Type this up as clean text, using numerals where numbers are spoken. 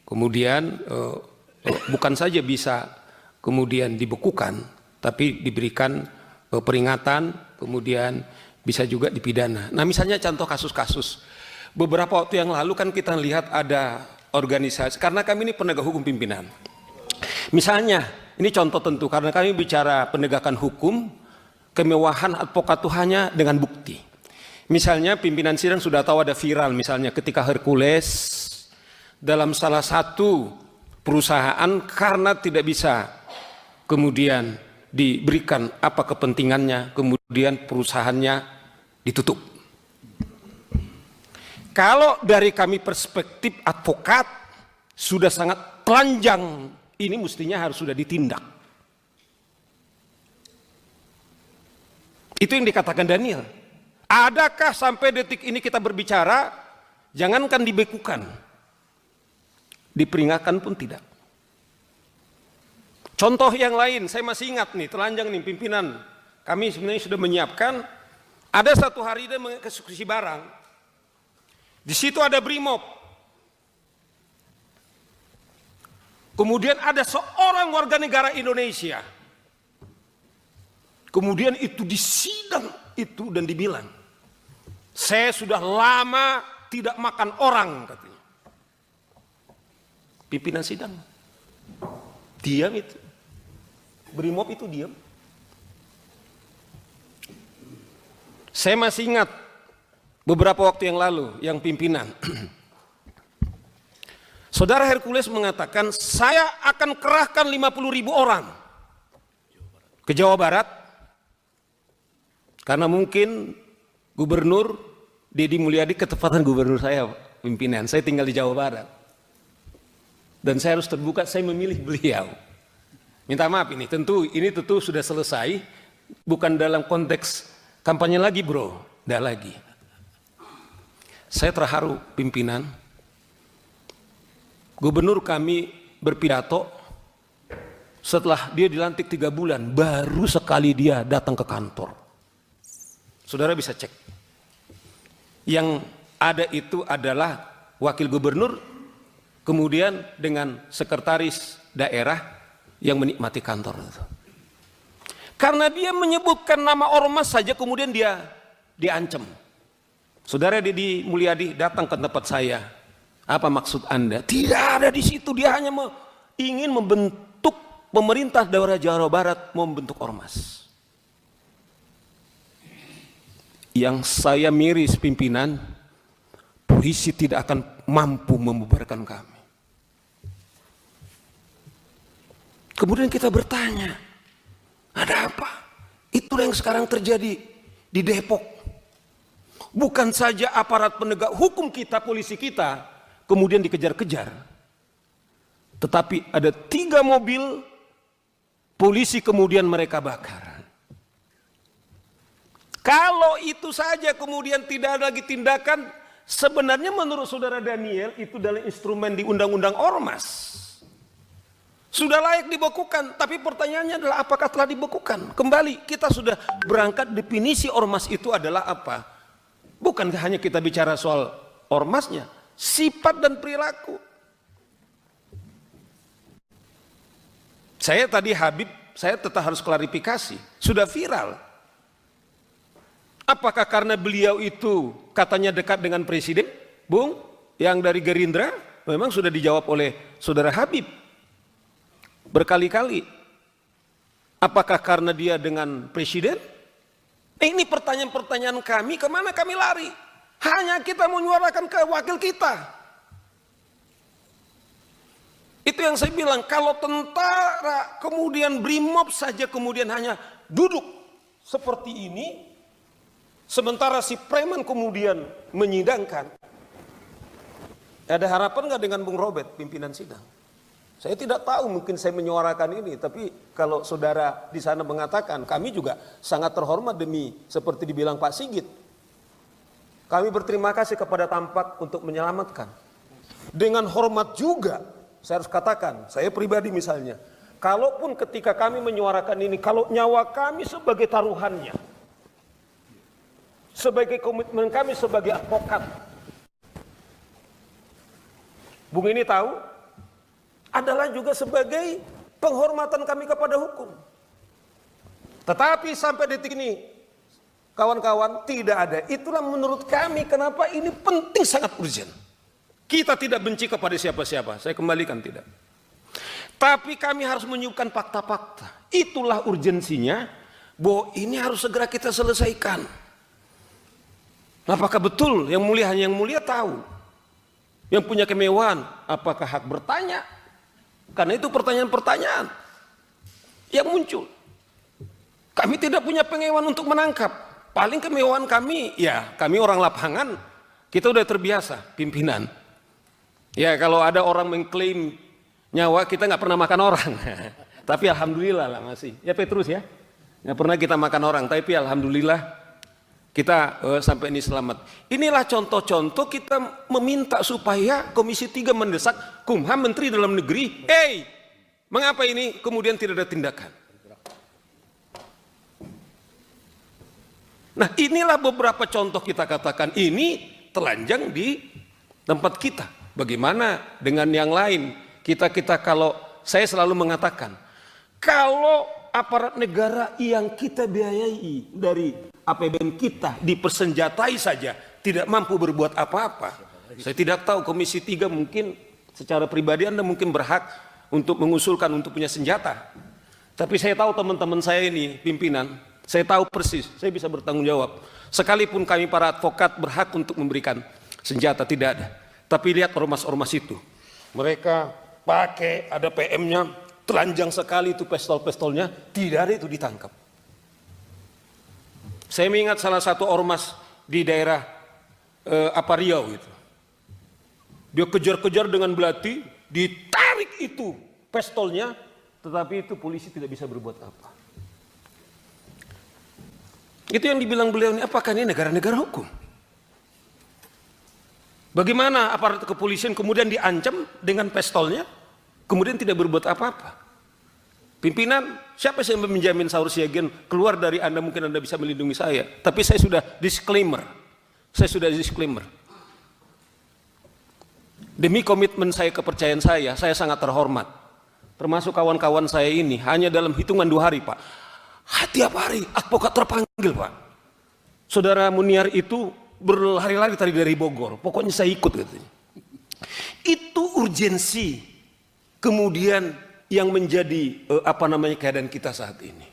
Kemudian bukan saja bisa kemudian dibekukan, tapi diberikan peringatan, kemudian bisa juga dipidana. Nah misalnya contoh kasus-kasus, beberapa waktu yang lalu kan kita lihat ada organisasi, karena kami ini penegak hukum pimpinan. Misalnya, ini contoh tentu, karena kami bicara penegakan hukum, kemewahan advokat itu hanya dengan bukti. Misalnya pimpinan sidang sudah tahu ada viral, misalnya ketika Hercules dalam salah satu perusahaan karena tidak bisa kemudian diberikan apa kepentingannya, kemudian perusahaannya ditutup. Kalau dari kami perspektif advokat sudah sangat telanjang, ini mestinya harus sudah ditindak. Itu yang dikatakan Daniel. Adakah sampai detik ini kita berbicara, jangankan dibekukan, diperingatkan pun tidak. Contoh yang lain, saya masih ingat nih, telanjang nih pimpinan. Kami sebenarnya sudah menyiapkan, ada satu hari dia mengeksekusi barang. Di situ ada Brimob. Kemudian ada seorang warga negara Indonesia. Kemudian itu disidang itu dan dibilang, saya sudah lama tidak makan orang, katanya. Pimpinan sidang diam itu. Brimob itu diam. Saya masih ingat beberapa waktu yang lalu yang pimpinan Saudara Hercules mengatakan, saya akan kerahkan 50.000 orang ke Jawa Barat karena mungkin Gubernur Deddy Mulyadi ketepatan gubernur saya, pimpinan. Saya tinggal di Jawa Barat. Dan saya harus terbuka, saya memilih beliau. Minta maaf ini tentu sudah selesai, bukan dalam konteks kampanye lagi bro, tidak lagi. Saya terharu pimpinan, gubernur kami berpidato, setelah dia dilantik 3 bulan, baru sekali dia datang ke kantor. Saudara bisa cek. Yang ada itu adalah wakil gubernur, kemudian dengan sekretaris daerah yang menikmati kantor itu. Karena dia menyebutkan nama ormas saja kemudian dia diancam. Saudara Deddy Mulyadi datang ke tempat saya. Apa maksud Anda? Tidak ada di situ, dia hanya ingin membentuk pemerintah daerah Jawa Barat, membentuk ormas. Yang saya miris pimpinan, polisi tidak akan mampu membubarkan kami. Kemudian kita bertanya, ada apa? Itu yang sekarang terjadi di Depok. Bukan saja aparat penegak hukum kita, polisi kita, kemudian dikejar-kejar. Tetapi ada 3 mobil polisi kemudian mereka bakar. Kalau itu saja kemudian tidak ada lagi tindakan, sebenarnya menurut saudara Daniel itu adalah instrumen di undang-undang ormas. Sudah layak dibekukan, tapi pertanyaannya adalah apakah telah dibekukan? Kembali kita sudah berangkat definisi ormas itu adalah apa? Bukan hanya kita bicara soal ormasnya, sifat dan perilaku. Saya tadi Habib, saya tetap harus klarifikasi, sudah viral. Apakah karena beliau itu katanya dekat dengan presiden, Bung, yang dari Gerindra? Memang sudah dijawab oleh saudara Habib berkali-kali. Apakah karena dia dengan presiden? Ini pertanyaan-pertanyaan kami, kemana kami lari? Hanya kita menyuarakan ke wakil kita. Itu yang saya bilang, kalau tentara kemudian Brimob saja kemudian hanya duduk seperti ini, sementara si preman kemudian menyidangkan. Ada harapan nggak dengan Bung Robert, pimpinan sidang? Saya tidak tahu, mungkin saya menyuarakan ini, tapi kalau saudara di sana mengatakan, kami juga sangat terhormat demi seperti dibilang Pak Sigit. Kami berterima kasih kepada Tampak untuk menyelamatkan. Dengan hormat juga, saya harus katakan, saya pribadi misalnya, kalaupun ketika kami menyuarakan ini, kalau nyawa kami sebagai taruhannya, sebagai komitmen kami sebagai advokat. Bung ini tahu, adalah juga sebagai penghormatan kami kepada hukum. Tetapi sampai detik ini, kawan-kawan, tidak ada. Itulah menurut kami kenapa ini penting, sangat urgent. Kita tidak benci kepada siapa-siapa, saya kembalikan tidak. Tapi kami harus menyuguhkan fakta-fakta. Itulah urgensinya, bahwa ini harus segera kita selesaikan. Apakah betul yang mulia hanya yang mulia tahu? Yang punya kemewahan, apakah hak bertanya? Karena itu pertanyaan-pertanyaan yang muncul. Kami tidak punya pengewahan untuk menangkap. Paling kemewahan kami, ya kami orang lapangan, kita udah terbiasa, pimpinan. Ya kalau ada orang mengklaim nyawa, kita nggak pernah makan orang. Tapi alhamdulillah lah masih. Ya Petrus ya, nggak pernah kita makan orang. Tapi alhamdulillah kita sampai ini selamat. Inilah contoh-contoh kita meminta supaya Komisi 3 mendesak Kumham, Menteri Dalam Negeri, mengapa ini kemudian tidak ada tindakan? Nah inilah beberapa contoh kita katakan ini telanjang di tempat kita. Bagaimana dengan yang lain? Kita kalau saya selalu mengatakan, kalau aparat negara yang kita biayai dari APBN kita dipersenjatai saja tidak mampu berbuat apa-apa. Saya tidak tahu Komisi 3 mungkin secara pribadi Anda mungkin berhak untuk mengusulkan untuk punya senjata. Tapi saya tahu teman-teman saya ini pimpinan, saya tahu persis, saya bisa bertanggung jawab. Sekalipun kami para advokat berhak untuk memberikan senjata, tidak ada. Tapi lihat ormas-ormas itu, mereka pakai ada PM-nya, telanjang sekali itu pistol-pistolnya, tidak ada itu ditangkap. Saya mengingat salah satu ormas di daerah Riau itu. Dia kejar-kejar dengan belati, ditarik itu pistolnya, tetapi itu polisi tidak bisa berbuat apa. Itu yang dibilang beliau ini, apakah ini negara-negara hukum? Bagaimana aparat kepolisian kemudian diancam dengan pistolnya, kemudian tidak berbuat apa-apa? Pimpinan, siapa yang menjamin Saur Siagian keluar dari Anda, mungkin Anda bisa melindungi saya. Tapi saya sudah disclaimer. Demi komitmen saya, kepercayaan saya sangat terhormat. Termasuk kawan-kawan saya ini, hanya dalam hitungan 2 hari Pak. Tiap hari advokat terpanggil Pak. Saudara Muniar itu berlari-lari tadi dari Bogor, pokoknya saya ikut katanya. Itu urgensi kemudian yang menjadi keadaan kita saat ini.